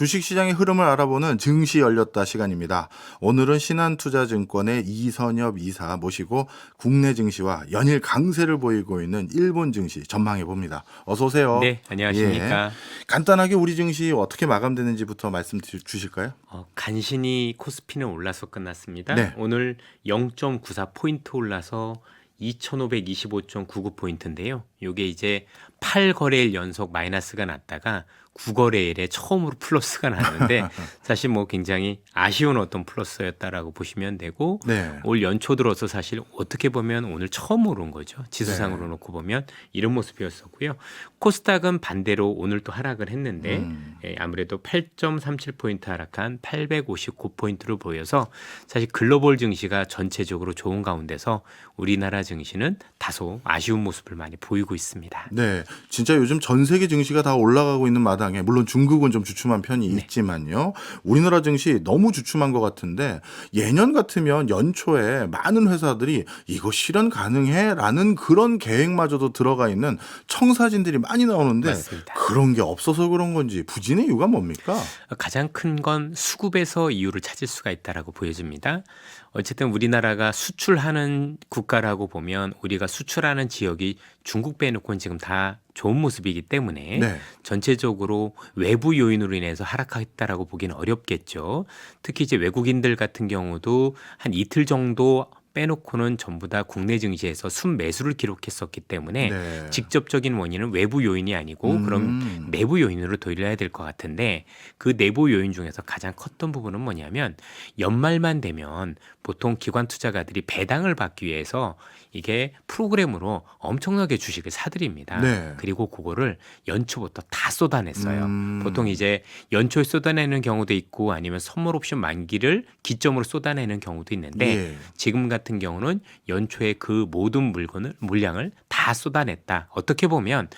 주식시장의 흐름을 알아보는 증시 열렸다 시간입니다. 오늘은 신한투자증권의 이선엽 이사 모시고 국내 증시와 연일 강세를 보이고 있는 일본 증시 전망해 봅니다. 어서 오세요. 네, 안녕하십니까. 예. 간단하게 우리 증시 어떻게 마감되는지부터 말씀 주실까요? 간신히 코스피는 올라서 끝났습니다. 네. 오늘 0.94포인트 올라서 2525.99포인트인데요. 이게 이제 8거래일 연속 마이너스가 났다가 9거래일에 처음으로 플러스가 났는데 사실 뭐 굉장히 아쉬운 어떤 플러스였다라고 보시면 되고 네. 올 연초 들어서 사실 어떻게 보면 오늘 처음 오른 거죠. 지수상으로 놓고 보면 이런 모습이었었고요. 코스닥은 반대로 오늘 또 하락을 했는데 아무래도 8.37포인트 하락한 859포인트로 보여서 사실 글로벌 증시가 전체적으로 좋은 가운데서 우리나라 증시는 다소 아쉬운 모습을 많이 보이고 있습니다. 네, 진짜 요즘 전 세계 증시가 다 올라가고 있는 마당에 물론 중국은 좀 주춤한 편이 있지만요. 우리나라 증시 너무 주춤한 것 같은데 예년 같으면 연초에 많은 회사들이 이거 실현 가능해? 라는 그런 계획마저도 들어가 있는 청사진들이 많이 나오는데 맞습니다. 그런 게 없어서 그런 건지 부진의 이유가 뭡니까? 가장 큰 건 수급에서 이유를 찾을 수가 있다라고 보여집니다. 어쨌든 우리나라가 수출하는 국가라고 보면 우리가 수출하는 지역이 중국 빼놓고는 지금 다 좋은 모습이기 때문에 네. 전체적으로 외부 요인으로 인해서 하락했다라고 보기는 어렵겠죠. 특히 이제 외국인들 같은 경우도 한 이틀 정도 빼놓고는 전부 다 국내 증시에서 순매수를 기록했었기 때문에 네. 직접적인 원인은 외부 요인이 아니고 그럼 내부 요인으로 돌려야 될 것 같은데 그 내부 요인 중에서 가장 컸던 부분은 뭐냐면 연말만 되면 보통 기관 투자가들이 배당을 받기 위해서 이게 프로그램으로 엄청나게 주식을 사들입니다. 네. 그리고 그거를 연초부터 다 쏟아냈어요. 보통 이제 연초에 쏟아내는 경우도 있고 아니면 선물 옵션 만기를 기점으로 쏟아내는 경우도 있는데 예. 지금 같은 경우는 연초에 그 모든 물량을 다 쏟아냈다. 어떻게 보면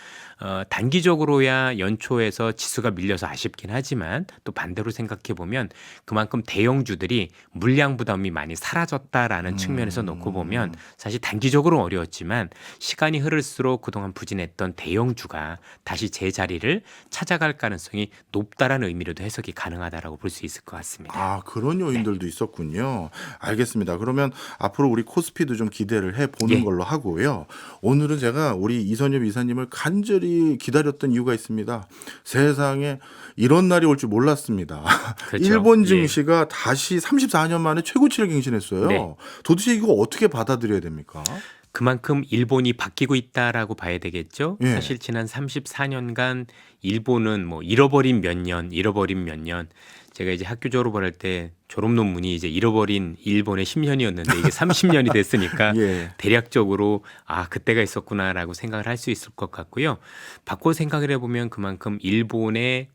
단기적으로야 연초에서 지수가 밀려서 아쉽긴 하지만 또 반대로 생각해 보면 그만큼 대형주들이 물량 부담이 많이 사라졌다라는 측면에서 놓고 보면 사실 단기적으로 어려웠지만 시간이 흐를수록 그동안 부진했던 대형주가 다시 제자리를 찾아갈 가능성이 높다라는 의미로도 해석이 가능하다라고 볼 수 있을 것 같습니다. 아, 그런 요인들도 있었군요. 알겠습니다. 그러면 앞으로 우리 코스피도 좀 기대를 해보는 예. 걸로 하고요. 오늘은 제가 우리 이선엽 이사님을 간절히 기다렸던 이유가 있습니다. 세상에 이런 날이 올 줄 몰랐습니다. 그렇죠. 일본 예. 증시가 다시 34년 만에 최고치를 갱신했어요. 네. 도대체 이거 어떻게 받아들여야 됩니까? 그만큼 일본이 바뀌고 있다라고 봐야 되겠죠. 예. 사실 지난 34년간 일본은 뭐 잃어버린 몇 년, 제가 이제 학교 졸업을 할 때 졸업 논문이 이제 잃어버린 일본의 10년이었는데 이게 30년이 됐으니까 예. 대략적으로 그때가 있었구나라고 생각을 할 수 있을 것 같고요. 바꿔 생각을 해보면 그만큼 일본의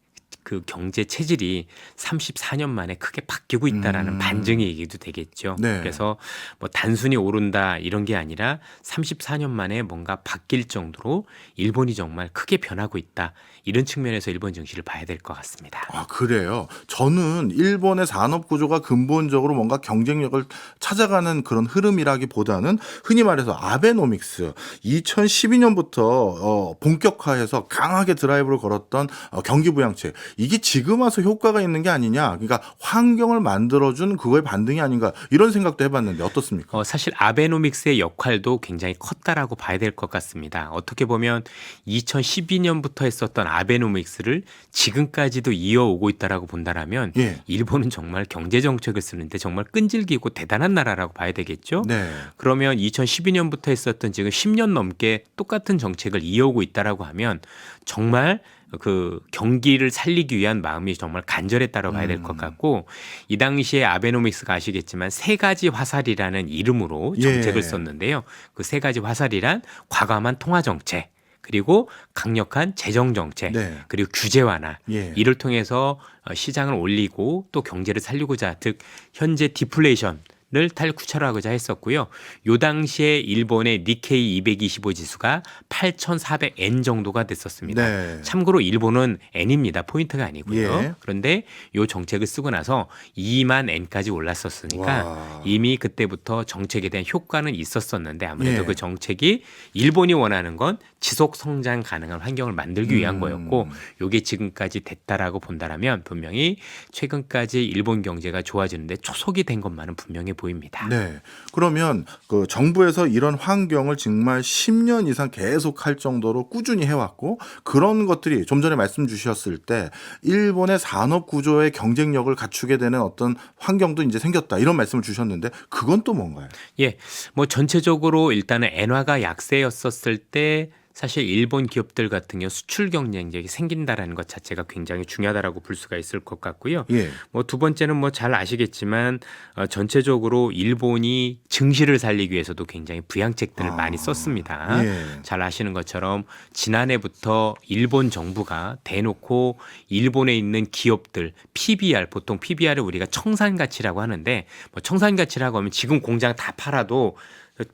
그 경제 체질이 34년 만에 크게 바뀌고 있다라는 반증의 얘기도 되겠죠. 네. 그래서 뭐 단순히 오른다 이런 게 아니라 34년 만에 뭔가 바뀔 정도로 일본이 정말 크게 변하고 있다. 이런 측면에서 일본 증시를 봐야 될 것 같습니다. 아, 그래요? 저는 일본의 산업 구조가 근본적으로 뭔가 경쟁력을 찾아가는 그런 흐름이라기보다는 흔히 말해서 아베노믹스 2012년부터 본격화해서 강하게 드라이브를 걸었던 경기 부양책 이게 지금 와서 효과가 있는 게 아니냐. 그러니까 환경을 만들어준 그거의 반등이 아닌가 이런 생각도 해봤는데 어떻습니까? 사실 아베노믹스의 역할도 굉장히 컸다라고 봐야 될 것 같습니다. 어떻게 보면 2012년부터 했었던 아베노믹스를 지금까지도 이어오고 있다라고 본다라면 예. 일본은 정말 경제 정책을 쓰는데 정말 끈질기고 대단한 나라라고 봐야 되겠죠. 네. 그러면 2012년부터 했었던 지금 10년 넘게 똑같은 정책을 이어오고 있다라고 하면 정말 그 경기를 살리기 위한 마음이 정말 간절했다고 봐야 될 것 같고 이 당시에 아베노믹스가 아시겠지만 세 가지 화살이라는 이름으로 정책을 예. 썼는데요. 그 세 가지 화살이란 과감한 통화 정책 그리고 강력한 재정 정책 네. 그리고 규제 완화 예. 이를 통해서 시장을 올리고 또 경제를 살리고자 즉 현재 디플레이션 탈구차하고자 했었고요. 요 당시에 일본의 니케이 225 지수가 8,400엔 정도가 됐었습니다. 네. 참고로 일본은 N입니다. 포인트가 아니고요. 예. 그런데 요 정책을 쓰고 나서 2만 N까지 올랐었으니까 와. 이미 그때부터 정책에 대한 효과는 있었었는데 아무래도 예. 그 정책이 일본이 원하는 건 지속 성장 가능한 환경을 만들기 위한 거였고 요게 지금까지 됐다라고 본다라면 분명히 최근까지 일본 경제가 좋아지는데 초석이 된 것만은 분명해 보입니다. 네. 그러면 그 정부에서 이런 환경을 정말 10년 이상 계속 할 정도로 꾸준히 해왔고 그런 것들이 좀 전에 말씀 주셨을 때 일본의 산업 구조의 경쟁력을 갖추게 되는 어떤 환경도 이제 생겼다 이런 말씀을 주셨는데 그건 또 뭔가요? 예, 뭐 전체적으로 일단은 엔화가 약세였었을 때 사실 일본 기업들 같은 경우 수출 경쟁력이 생긴다라는 것 자체가 굉장히 중요하다라고 볼 수가 있을 것 같고요. 예. 뭐 두 번째는 뭐 잘 아시겠지만 전체적으로 일본이 증시를 살리기 위해서도 굉장히 부양책들을 많이 썼습니다. 예. 잘 아시는 것처럼 지난해부터 일본 정부가 대놓고 일본에 있는 기업들 PBR 보통 PBR을 우리가 청산가치라고 하는데 뭐 청산가치라고 하면 지금 공장 다 팔아도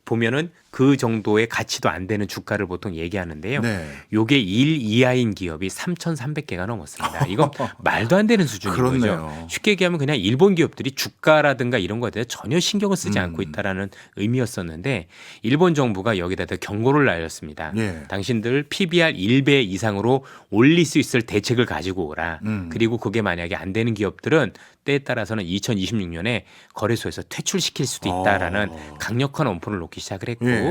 보면은 그 정도의 가치도 안 되는 주가를 보통 얘기하는데요. 네. 요게 1 이하인 기업이 3,300개가 넘었습니다. 이건 말도 안 되는 수준인 그렇네요. 거죠. 쉽게 얘기하면 그냥 일본 기업들이 주가라든가 이런 거에 대해 전혀 신경을 쓰지 않고 있다라는 의미였었는데 일본 정부가 여기다 경고를 날렸습니다. 예. 당신들 PBR 1배 이상으로 올릴 수 있을 대책을 가지고 오라. 음. 그리고 그게 만약에 안 되는 기업들은 때에 따라서는 2026년에 거래소에서 퇴출시킬 수도 있다라는 강력한 엄포를 놓기 시작을 했고 예.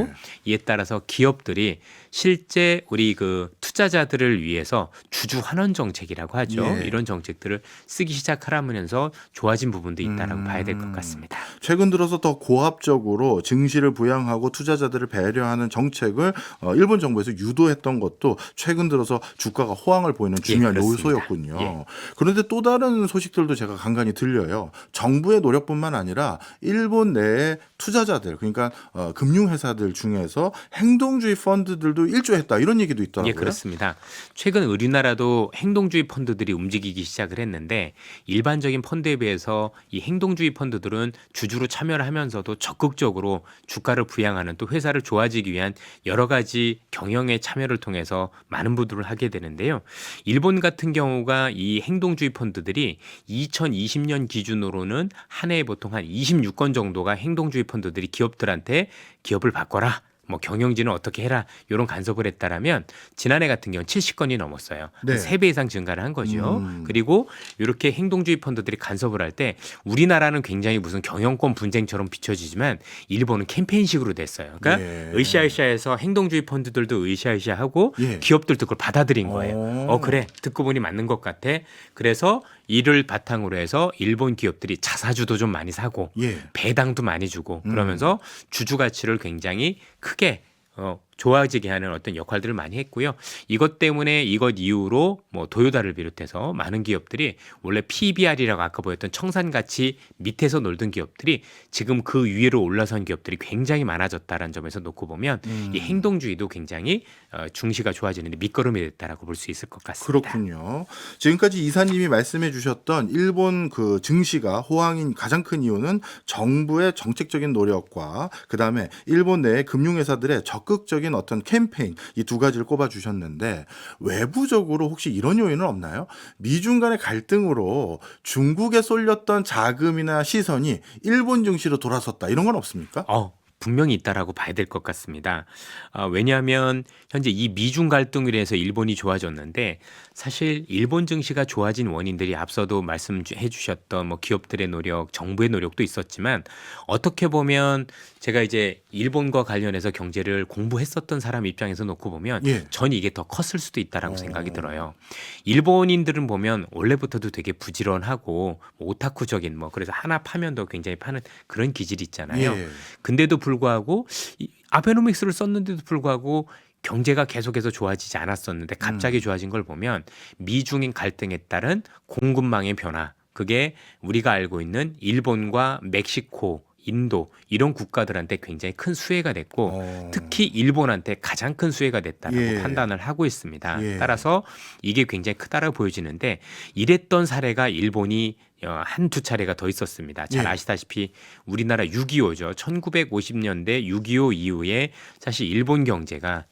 이에 따라서 기업들이 실제 우리 그 투자자들을 위해서 주주 환원 정책이라고 하죠. 예. 이런 정책들을 쓰기 시작하면서 좋아진 부분도 있다라고 봐야 될 것 같습니다. 최근 들어서 더 고압적으로 증시를 부양하고 투자자들을 배려하는 정책을 일본 정부에서 유도했던 것도 최근 들어서 주가가 호황을 보이는 중요한 그렇습니다. 요소였군요. 예. 그런데 또 다른 소식들도 제가 간간히 들려요. 정부의 노력뿐만 아니라 일본 내의 투자자들 그러니까 금융회사들 중에서 행동주의 펀드들도 일조했다 이런 얘기도 있더라고요. 예, 그렇습니다. 최근 우리나라도 행동주의 펀드들이 움직이기 시작을 했는데 일반적인 펀드에 비해서 이 행동주의 펀드들은 주주로 참여를 하면서도 적극적으로 주가를 부양하는 또 회사를 좋아지기 위한 여러 가지 경영의 참여를 통해서 많은 부분을 하게 되는데요. 일본 같은 경우가 이 행동주의 펀드들이 2020년 기준으로는 한 해에 보통 한 26건 정도가 행동주의 펀드들이 기업들한테 기업을 바꿔라. 뭐 경영진은 어떻게 해라 이런 간섭을 했다라면 지난해 같은 경우는 70건이 넘었어요. 네. 3배 이상 증가를 한 거죠. 그리고 이렇게 행동주의 펀드들이 간섭을 할 때 우리나라는 굉장히 무슨 경영권 분쟁처럼 비춰지지만 일본은 캠페인식으로 됐어요. 그러니까 예. 으쌰으쌰해서 행동주의 펀드들도 으쌰으쌰하고 예. 기업들도 그걸 받아들인 거예요. 그래 듣고 보니 맞는 것 같아. 그래서 이를 바탕으로 해서 일본 기업들이 자사주도 좀 많이 사고 예. 배당도 많이 주고 그러면서 주주 가치를 굉장히 크게 좋아지게 하는 어떤 역할들을 많이 했고요. 이것 때문에 이것 이후로 뭐 도요다를 비롯해서 많은 기업들이 원래 PBR이라고 아까 보였던 청산가치 밑에서 놀던 기업들이 지금 그 위로 올라선 기업들이 굉장히 많아졌다는 점에서 놓고 보면 이 행동주의도 굉장히 중시가 좋아지는데 밑거름이 됐다라고 볼 수 있을 것 같습니다. 그렇군요. 지금까지 이사님이 말씀해 주셨던 일본 그 증시가 호황인 가장 큰 이유는 정부의 정책적인 노력과 그다음에 일본 내의 금융회사들의 적극적인 어떤 캠페인 이 두 가지를 꼽아 주셨는데 외부적으로 혹시 이런 요인은 없나요? 미중 간의 갈등으로 중국에 쏠렸던 자금이나 시선이 일본 증시로 돌아섰다 이런 건 없습니까? 분명히 있다라고 봐야 될 것 같습니다. 왜냐하면 현재 이 미중 갈등으로 해서 일본이 좋아졌는데 사실 일본 증시가 좋아진 원인들이 앞서도 말씀해 주셨던 뭐 기업들의 노력, 정부의 노력도 있었지만 어떻게 보면 제가 이제 일본과 관련해서 경제를 공부했었던 사람 입장에서 놓고 보면 예. 전 이게 더 컸을 수도 있다라고 생각이 들어요. 일본인들은 보면 원래부터도 되게 부지런하고 뭐 오타쿠적인 뭐 그래서 하나 파면 더 굉장히 파는 그런 기질이 있잖아요. 예. 근데도 불구하고 이 아베노믹스를 썼는데도 불구하고 경제가 계속해서 좋아지지 않았었는데 갑자기 좋아진 걸 보면 미중인 갈등에 따른 공급망의 변화 그게 우리가 알고 있는 일본과 멕시코 인도 이런 국가들한테 굉장히 큰 수혜가 됐고 특히 일본한테 가장 큰 수혜가 됐다라고 예. 판단을 하고 있습니다. 예. 따라서 이게 굉장히 크다라고 보여지는데 이랬던 사례가 일본이 한두 차례가 더 있었습니다. 잘 예. 아시다시피 우리나라 6.25죠. 1950년대 6.25 이후에 사실 일본 경제가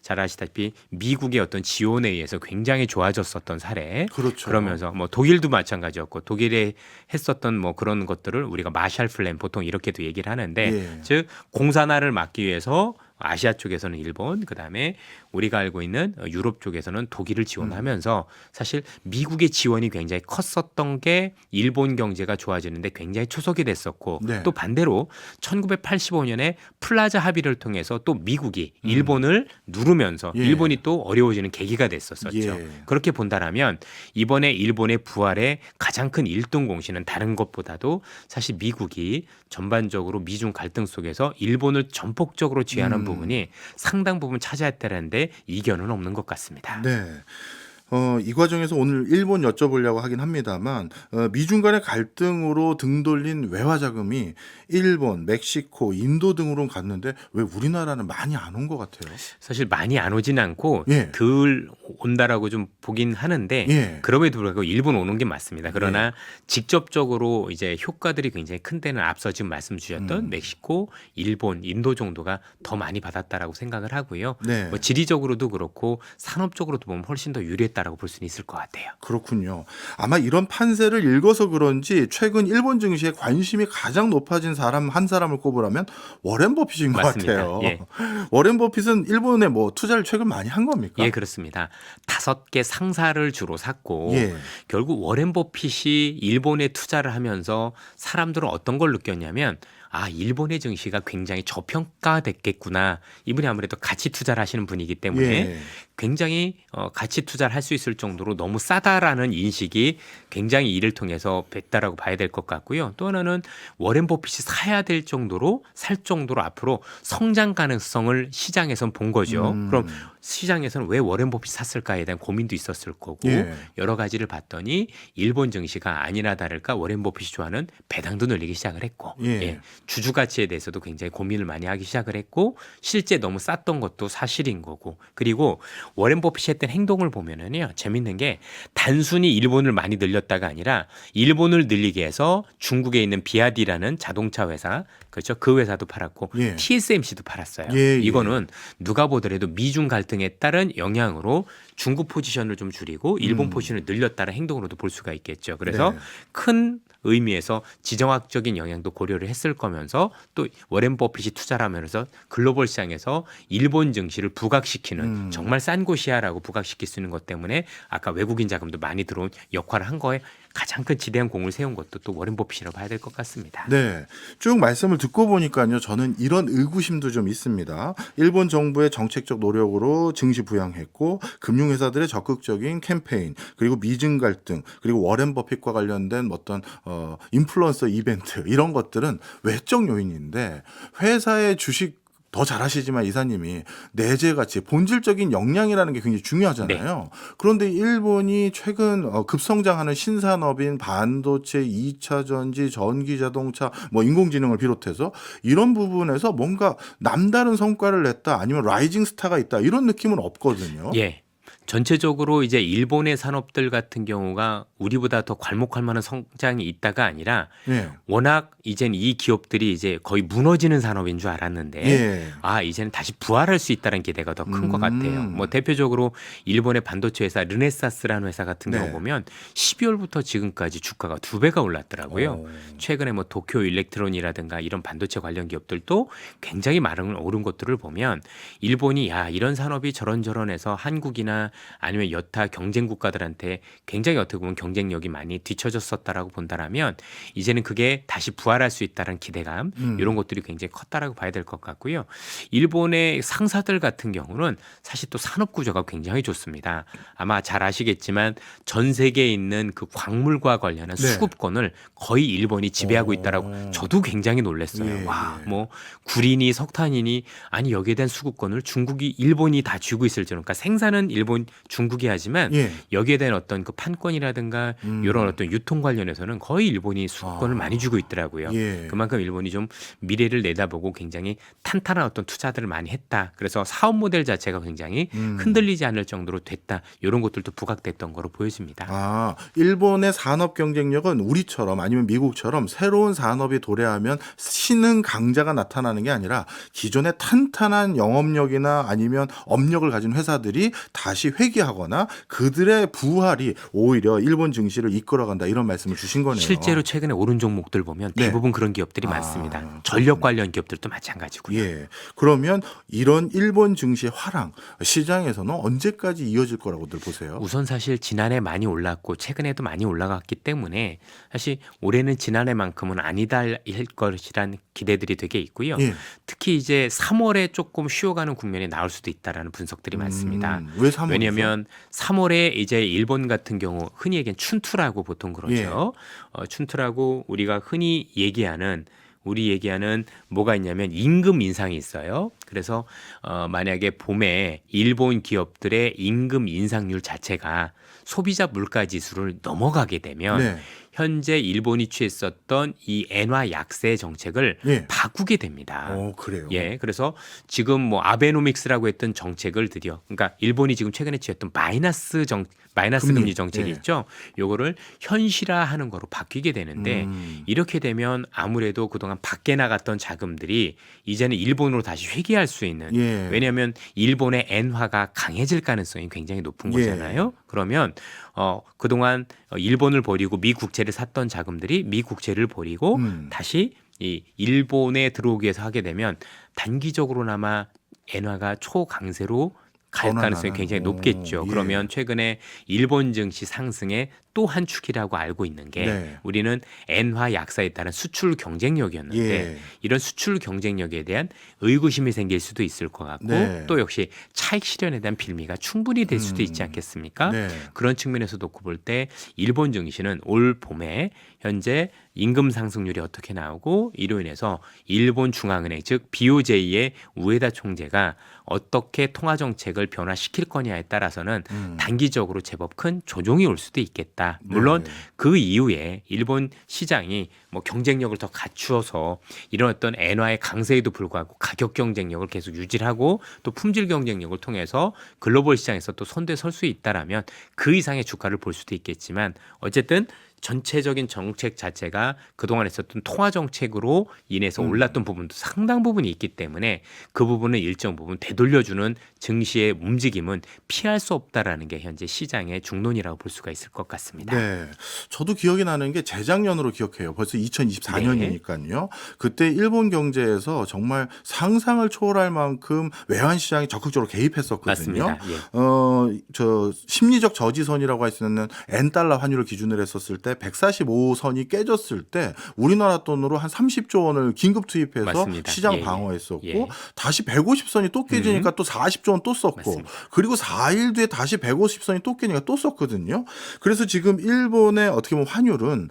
잘 아시다시피 미국의 어떤 지원에 의해서 굉장히 좋아졌었던 사례. 그렇죠. 그러면서 뭐 독일도 마찬가지였고 독일에 했었던 뭐 그런 것들을 우리가 마샬 플랜 보통 이렇게도 얘기를 하는데 예. 즉 공산화를 막기 위해서 아시아 쪽에서는 일본, 그다음에 우리가 알고 있는 유럽 쪽에서는 독일을 지원하면서 사실 미국의 지원이 굉장히 컸었던 게 일본 경제가 좋아지는데 굉장히 초석이 됐었고 네. 또 반대로 1985년에 플라자 합의를 통해서 또 미국이 일본을 누르면서 예. 일본이 또 어려워지는 계기가 됐었었죠. 예. 그렇게 본다라면 이번에 일본의 부활의 가장 큰 일등 공신은 다른 것보다도 사실 미국이 전반적으로 미중 갈등 속에서 일본을 전폭적으로 제한한 부분이 상당 부분 차지했다는데 이견은 없는 것 같습니다. 네. 이 과정에서 오늘 일본 여쭤보려고 하긴 합니다만 미중 간의 갈등으로 등 돌린 외화 자금이 일본, 멕시코, 인도 등으로 갔는데 왜 우리나라는 많이 안 온 것 같아요? 사실 많이 안 오진 않고 예. 덜 온다라고 좀 보긴 하는데 예. 그럼에도 불구하고 일본 오는 게 맞습니다. 그러나 직접적으로 이제 효과들이 굉장히 큰 데는 앞서 지금 말씀 주셨던 멕시코, 일본, 인도 정도가 더 많이 받았다라고 생각을 하고요. 네. 뭐 지리적으로도 그렇고 산업적으로도 보면 훨씬 더 유리했다라고 볼 수는 있을 것 같아요. 그렇군요. 아마 이런 판세를 읽어서 그런지 최근 일본 증시에 관심이 가장 높아진 사람 한 사람을 꼽으라면 워렌 버핏인 것 맞습니다. 같아요. 예. 워렌 버핏은 일본에 뭐 투자를 최근 많이 한 겁니까? 예, 그렇습니다. 5개 상사를 주로 샀고 예. 결국 워렌 버핏이 일본에 투자를 하면서 사람들은 어떤 걸 느꼈냐면 아, 일본의 증시가 굉장히 저평가됐겠구나. 이분이 아무래도 가치 투자를 하시는 분이기 때문에 예. 굉장히 가치 투자를 할 수 있을 정도로 너무 싸다라는 인식이 굉장히 이를 통해서 뵀다라고 봐야 될 것 같고요. 또 하나는 워렌 버핏이 사야 될 정도로 살 정도로 앞으로 성장 가능성을 시장에선 본 거죠. 그럼 시장에서는 왜 워렌 버핏 샀을까에 대한 고민도 있었을 거고 예. 여러 가지를 봤더니 일본 증시가 아니나 다를까 워렌 버핏이 좋아하는 배당도 늘리기 시작을 했고 예. 주주 가치에 대해서도 굉장히 고민을 많이 하기 시작을 했고 실제 너무 쌌던 것도 사실인 거고 그리고 워렌 버핏이 했던 행동을 보면은요 재밌는 게 단순히 일본을 많이 늘렸다가 아니라 일본을 늘리기 위해서 중국에 있는 비아디라는 자동차 회사 그렇죠 그 회사도 팔았고 예. TSMC도 팔았어요. 예, 예. 이거는 누가 보더라도 미중 갈등에 따른 영향으로 중국 포지션을 좀 줄이고 일본 포지션을 늘렸다는 행동으로도 볼 수가 있겠죠. 그래서 네. 큰 의미에서 지정학적인 영향도 고려를 했을 거면서 또 워렌 버핏이 투자를 하면서 글로벌 시장에서 일본 증시를 부각시키는 정말 싼 곳이야라고 부각시킬 수 있는 것 때문에 아까 외국인 자금도 많이 들어온 역할을 한 거에 가장 큰 지대한 공을 세운 것도 또 워렌 버핏이라고 봐야 될 것 같습니다. 네. 쭉 말씀을 듣고 보니까요. 저는 이런 의구심도 좀 있습니다. 일본 정부의 정책적 노력으로 증시 부양했고 금융회사들의 적극적인 캠페인 그리고 미중 갈등 그리고 워렌 버핏과 관련된 어떤 인플루언서 이벤트 이런 것들은 외적 요인인데 회사의 주식 더 잘하시지만 이사님이 내재 가치, 본질적인 역량이라는 게 굉장히 중요하잖아요. 그런데 일본이 최근 급성장하는 신산업인 반도체, 2차 전지, 전기 자동차, 뭐 인공지능을 비롯해서 이런 부분에서 뭔가 남다른 성과를 냈다 아니면 라이징 스타가 있다 이런 느낌은 없거든요. 예. 전체적으로 이제 일본의 산업들 같은 경우가 우리보다 더 괄목할 만한 성장이 있다가 아니라 예. 워낙 이젠 이 기업들이 이제 거의 무너지는 산업인 줄 알았는데 예. 아 이제는 다시 부활할 수 있다는 기대가 더 큰 것 같아요. 뭐 대표적으로 일본의 반도체 회사 르네사스라는 회사 같은 경우 네. 보면 12월부터 지금까지 주가가 2배가 올랐더라고요. 최근에 뭐 도쿄 일렉트론이라든가 이런 반도체 관련 기업들도 굉장히 많은 오른 것들을 보면 일본이 야 이런 산업이 저런저런해서 한국이나 아니면 여타 경쟁 국가들한테 굉장히 어떻게 보면 경쟁력이 많이 뒤처졌었다라고 본다라면 이제는 그게 다시 부활할 수 있다는 기대감 이런 것들이 굉장히 컸다라고 봐야 될 것 같고요. 일본의 상사들 같은 경우는 사실 또 산업 구조가 굉장히 좋습니다. 아마 잘 아시겠지만 전 세계에 있는 그 광물과 관련한 네. 수급권을 거의 일본이 지배하고 있다라고 저도 굉장히 놀랐어요. 예, 와, 예. 뭐 구리니 석탄이니 아니 여기에 대한 수급권을 중국이 일본이 다 쥐고 있을 줄 그러니까 생산은 일본이 일본, 중국이 하지만 예. 여기에 대한 어떤 그 판권이라든가 이런 어떤 유통 관련해서는 거의 일본이 수권을 많이 주고 있더라고요. 예. 그만큼 일본이 좀 미래를 내다보고 굉장히 탄탄한 어떤 투자들을 많이 했다. 그래서 사업 모델 자체가 굉장히 흔들리지 않을 정도로 됐다. 이런 것들도 부각됐던 거로 보여집니다. 아, 일본의 산업 경쟁력은 우리처럼 아니면 미국처럼 새로운 산업이 도래하면 신흥 강자가 나타나는 게 아니라 기존의 탄탄한 영업력이나 아니면 업력을 가진 회사들이 다시 회귀하거나 그들의 부활이 오히려 일본 증시를 이끌어간다 이런 말씀을 주신 거네요. 실제로 최근에 오른 종목들 보면 네. 대부분 그런 기업들이 많습니다. 전력 관련 기업들도 마찬가지고요. 예. 그러면 이런 일본 증시의 화랑 시장에서는 언제까지 이어질 거라고들 보세요? 우선 사실 지난해 많이 올랐고 최근에도 많이 올라갔기 때문에 사실 올해는 지난해만큼은 아니다 할 것이란 기대들이 되게 있고요. 예. 특히 이제 3월에 조금 쉬어가는 국면이 나올 수도 있다라는 분석들이 많습니다. 왜 3월이죠? 왜냐하면 3월에 이제 일본 같은 경우 흔히 얘기하는 춘투라고 보통 그러죠. 춘투라고 우리가 흔히 얘기하는 뭐가 있냐면 임금 인상이 있어요. 그래서 만약에 봄에 일본 기업들의 임금 인상률 자체가 소비자 물가 지수를 넘어가게 되면 네. 현재 일본이 취했었던 이 엔화 약세 정책을 예. 바꾸게 됩니다. 그래요. 예, 그래서 지금 뭐 아베노믹스라고 했던 정책을 드디어, 그러니까 일본이 지금 최근에 취했던 마이너스 금리 정책이 예. 있죠. 요거를 현실화하는 거로 바뀌게 되는데 이렇게 되면 아무래도 그동안 밖에 나갔던 자금들이 이제는 일본으로 다시 회귀할 수 있는. 예. 왜냐하면 일본의 엔화가 강해질 가능성이 굉장히 높은 예. 거잖아요. 그러면 그동안 일본을 버리고 미 국채를 샀던 자금들이 미 국채를 버리고 다시 이 일본에 들어오기 위해서 하게 되면 단기적으로나마 엔화가 초강세로 갈 가능성이 굉장히 높겠죠. 예. 그러면 최근에 일본 증시 상승의 또 한 축이라고 알고 있는 게 네. 우리는 엔화 약세에 따른 수출 경쟁력이었는데 예. 이런 수출 경쟁력에 대한 의구심이 생길 수도 있을 것 같고 네. 또 역시 차익 실현에 대한 빌미가 충분히 될 수도 있지 않겠습니까? 네. 그런 측면에서 놓고 볼 때 일본 증시는 올 봄에 현재 임금 상승률이 어떻게 나오고 이로 인해서 일본 중앙은행 즉 BOJ의 우에다 총재가 어떻게 통화 정책을 변화시킬 거냐에 따라서는 단기적으로 제법 큰 조정이 올 수도 있겠다. 물론 네. 그 이후에 일본 시장이 뭐 경쟁력을 더 갖추어서 이런 어떤 엔화의 강세에도 불구하고 가격 경쟁력을 계속 유지하고 또 품질 경쟁력을 통해서 글로벌 시장에서 또 선두에 설 수 있다라면 그 이상의 주가를 볼 수도 있겠지만 어쨌든 전체적인 정책 자체가 그동안 했었던 통화 정책으로 인해서 올랐던 부분도 상당 부분이 있기 때문에 그 부분은 일정 부분 되돌려주는 증시의 움직임은 피할 수 없다라는 게 현재 시장의 중론이라고 볼 수가 있을 것 같습니다. 네. 저도 기억이 나는 게 재작년으로 기억해요. 벌써 2024년이니까요. 그때 일본 경제에서 정말 상상을 초월할 만큼 외환 시장이 적극적으로 개입했었거든요. 맞습니다. 예. 저 심리적 저지선이라고 할 수 있는 엔달러 환율을 기준으로 했었을 때 145선이 깨졌을 때 우리나라 돈으로 한 30조 원을 긴급 투입해서 맞습니다. 시장 예, 예. 방어했었고 예. 다시 150선이 또 깨지니까 또 40조 원 또 썼고 맞습니다. 그리고 4일 뒤에 다시 150선이 또 깨니까 또 썼거든요. 그래서 지금 일본의 어떻게 보면 환율은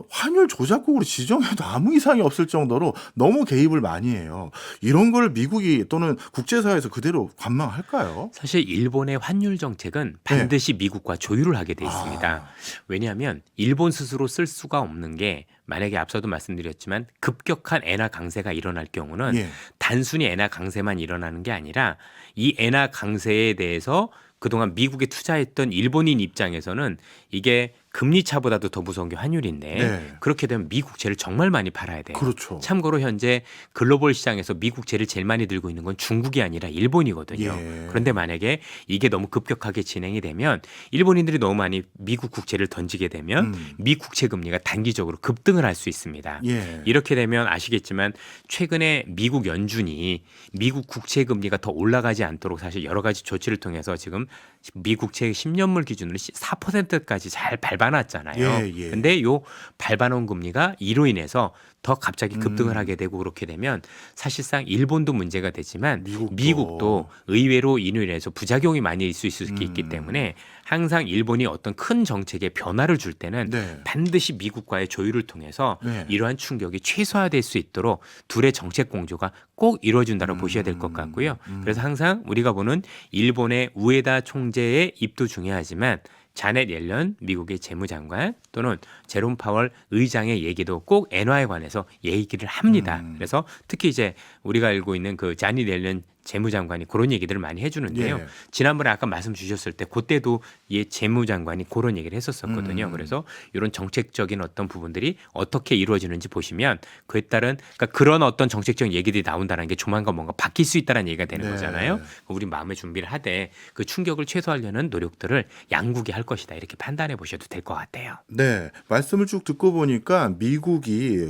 환율 조작국으로 지정해도 아무 이상이 없을 정도로 너무 개입을 많이 해요. 이런 걸 미국이 또는 국제사회에서 그대로 관망할까요? 사실 일본의 환율 정책은 반드시 미국과 조율을 하게 돼 있습니다. 왜냐하면 일본 스스로 쓸 수가 없는 게 만약에 앞서도 말씀드렸지만 급격한 엔화 강세가 일어날 경우는 예. 단순히 엔화 강세만 일어나는 게 아니라 이 엔화 강세에 대해서 그동안 미국에 투자했던 일본인 입장에서는 이게 금리 차보다도 더 무서운 게 환율인데 네. 그렇게 되면 미국채를 정말 많이 팔아야 돼요. 그렇죠. 참고로 현재 글로벌 시장에서 미국채를 제일 많이 들고 있는 건 중국이 아니라 일본이거든요. 예. 그런데 만약에 이게 너무 급격하게 진행이 되면 일본인들이 너무 많이 미국 국채를 던지게 되면 미 국채 금리가 단기적으로 급등을 할 수 있습니다. 예. 이렇게 되면 아시겠지만 최근에 미국 연준이 미국 국채 금리가 더 올라가지 않도록 사실 여러 가지 조치를 통해서 지금 미국채 10년물 기준으로 4%까지 잘 밟아놨잖아요. 예, 예. 근데 요 밟아놓은 금리가 이로 인해서 더 갑자기 급등을 하게 되고 그렇게 되면 사실상 일본도 문제가 되지만 미국도 의외로 이로 인해서 부작용이 많이 있을 수 있기 때문에 항상 일본이 어떤 큰 정책의 변화를 줄 때는 네. 반드시 미국과의 조율을 통해서 네. 이러한 충격이 최소화될 수 있도록 둘의 정책 공조가 꼭 이루어진다고 보셔야 될 것 같고요. 그래서 항상 우리가 보는 일본의 우에다 총재 경제의 입도 중요하지만 자넷 옐런 미국의 재무장관 또는 제롬 파월 의장의 얘기도 꼭 엔화에 관해서 얘기를 합니다. 그래서 특히 이제 우리가 알고 있는 그 자닛 옐런 재무장관이 그런 얘기들을 많이 해주는데요. 예. 지난번에 아까 말씀 주셨을 때 그때도 이 재무장관이 그런 얘기를 했었었거든요. 그래서 이런 정책적인 어떤 부분들이 어떻게 이루어지는지 보시면 그에 따른 그러니까 그런 어떤 정책적인 얘기들이 나온다는 게 조만간 뭔가 바뀔 수 있다는 얘기가 되는 네. 거잖아요. 우리 마음의 준비를 하되 그 충격을 최소화하려는 노력들을 양국이 할 것이다 이렇게 판단해 보셔도 될 것 같아요. 네, 말씀을 쭉 듣고 보니까 미국이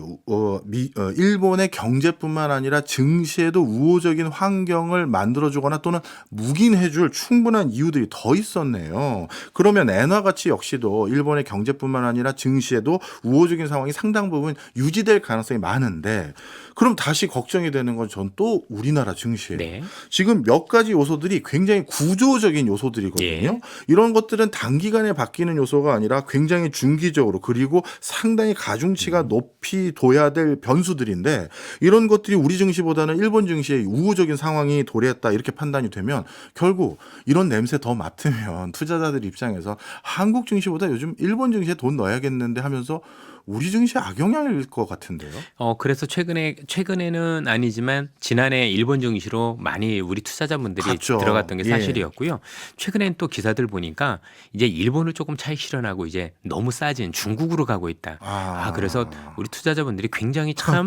일본의 경제뿐만 아니라 증시에도 우호적인 환경을 만들어주거나 또는 묵인해줄 충분한 이유들이 더 있었네요. 그러면 엔화 가치 역시도 일본의 경제뿐만 아니라 증시에도 우호적인 상황이 상당 부분 유지될 가능성이 많은데 그럼 다시 걱정이 되는 건 전 또 우리나라 증시예요. 네. 지금 몇 가지 요소들이 굉장히 구조적인 요소들이거든요. 예. 이런 것들은 단기간에 바뀌는 요소가 아니라 굉장히 중기적으로 그리고 상당히 가중치가 높이 둬야 될 변수들인데 이런 것들이 우리 증시보다는 일본 증시의 우호적인 상황이 도래했다 이렇게 판단이 되면 결국 이런 냄새 더 맡으면 투자자들 입장에서 한국 증시보다 요즘 일본 증시에 돈 넣어야겠는데 하면서 우리 증시에 악영향일 것 같은데요. 그래서 최근에는 아니지만 지난해 일본 증시로 많이 우리 투자자분들이 갔죠. 들어갔던 게 예. 사실이었고요. 최근엔 또 기사들 보니까 이제 일본을 조금 차익 실현하고 이제 너무 싸진 중국으로 가고 있다. 그래서 우리 투자자분들이 굉장히 참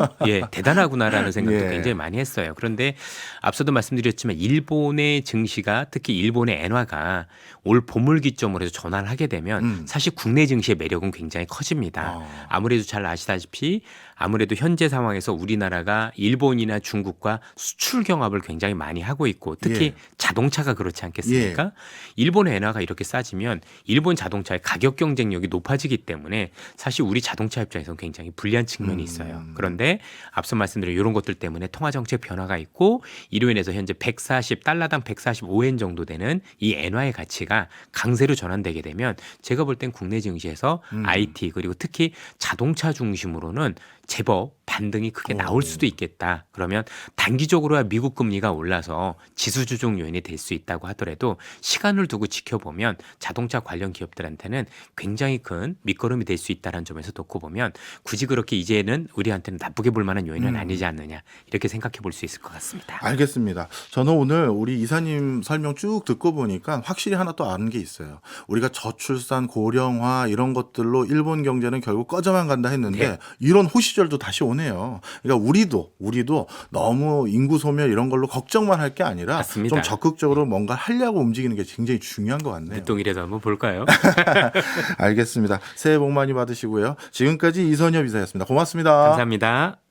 대단하구나라는 생각도 예. 굉장히 많이 했어요. 그런데 앞서도 말씀드렸지만 일본의 증시가 특히 일본의 엔화가 올 봄을 기점으로 해서 전환을 하게 되면 사실 국내 증시의 매력은 굉장히 커집니다. 아무래도 잘 아시다시피 아무래도 현재 상황에서 우리나라가 일본이나 중국과 수출 경합을 굉장히 많이 하고 있고 특히 예. 자동차가 그렇지 않겠습니까? 일본의 엔화가 이렇게 싸지면 일본 자동차의 가격 경쟁력이 높아지기 때문에 사실 우리 자동차 입장에서는 굉장히 불리한 측면이 있어요. 그런데 앞서 말씀드린 이런 것들 때문에 통화정책 변화가 있고 이로 인해서 현재 140달러당 145엔 정도 되는 이 엔화의 가치가 강세로 전환되게 되면 제가 볼 땐 국내 증시에서 IT 그리고 특히 자동차 중심으로는 제법 반등이 크게 나올 수도 있겠다. 그러면 단기적으로야 미국 금리가 올라서 지수 조정 요인이 될 수 있다고 하더라도 시간을 두고 지켜보면 자동차 관련 기업들한테는 굉장히 큰 밑거름이 될 수 있다는 점에서 놓고 보면 굳이 그렇게 이제는 우리한테는 나쁘게 볼 만한 요인은 아니지 않느냐 이렇게 생각해 볼 수 있을 것 같습니다. 알겠습니다. 저는 오늘 우리 이사님 설명 쭉 듣고 보니까 확실히 하나 또 아는 게 있어요. 우리가 저출산, 고령화 이런 것들로 일본 경제는 결국 꺼져만 간다 했는데 네. 이런 호시절도 다시 오네요. 그러니까 우리도 너무 인구 소멸 이런 걸로 걱정만 할 게 아니라 맞습니다. 좀 적극적으로 뭔가 하려고 움직이는 게 굉장히 중요한 것 같네요. 늦동이라도 한번 볼까요? 알겠습니다. 새해 복 많이 받으시고요. 지금까지 이선엽 이사였습니다. 고맙습니다. 감사합니다.